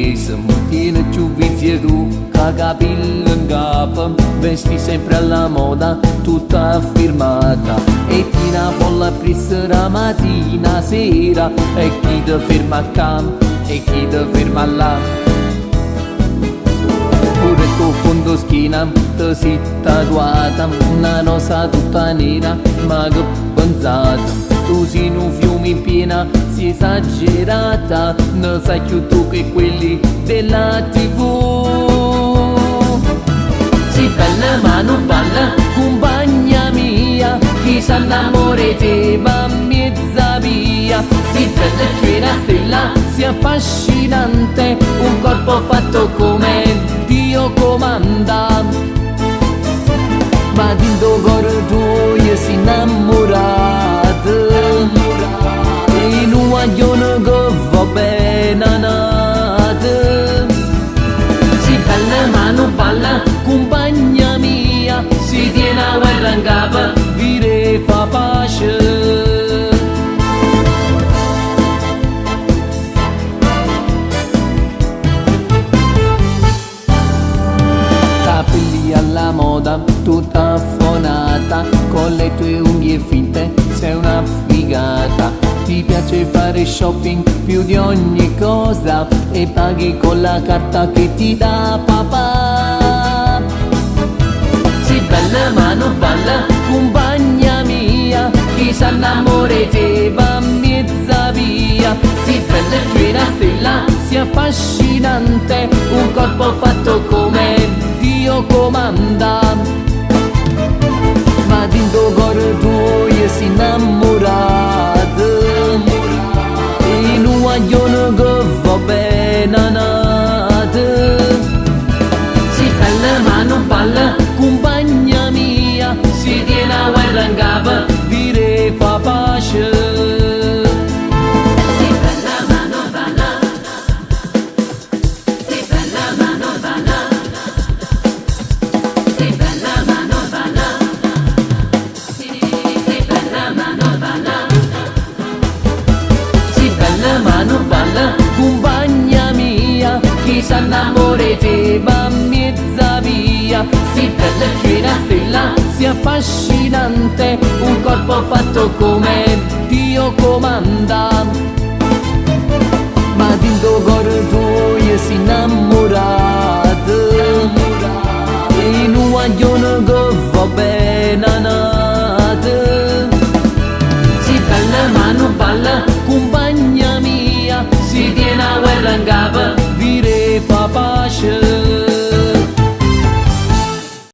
mese, mi tiene più vizio tu, che capello in capo, vesti sempre alla moda, tutta firmata. E ti una folla presso la mattina, sera, e chi ti ferma a campo, e chi ti ferma là. Pure tu fondo schiena, ti sei tatuata, una rosa tutta nera, ma che pensata. Tu sei in un fiume in piena, sei esagerata, non sai più tu che quelli della TV. Sei bella ma non balla, compagna mia, chi sa innamore te va mezza via. Sei bella che una stella, sei affascinante, un corpo fatto come Dio comanda. Ma dentro cuore tuo sei innamorata, e non vogliono che va bene nata. Si balla ma non balla, compagna mia, si tiene a guerra in capo, vire fa pace. Capelli alla moda, tutta affonata, con le tue unghie finte, sei una figata. Ti piace fare shopping più di ogni cosa, e paghi con la carta che ti dà papà. Sei bella ma non balla, compagna mia, chi sa innamore te va mezza via. Sei bella che una stella, sei affascinante, un corpo fatto come Dio comanda. Ma dentro cuore tuo sei innamorata, e non vogliono che va bene nata. Sei bella ma non balla, compagna mia, si tiene a guerra in capo, vire fa pace. Ma non balla, compagna mia, chi sa innamore te va mezza via. Sei bella che una stella, sei affascinante, un corpo fatto come Dio comanda. Ma dentro cuore tuo sei innamorata, e non vogliono che va bene nata. Sei bella ma non balla, compagna mia, si tiene a guerra in capo,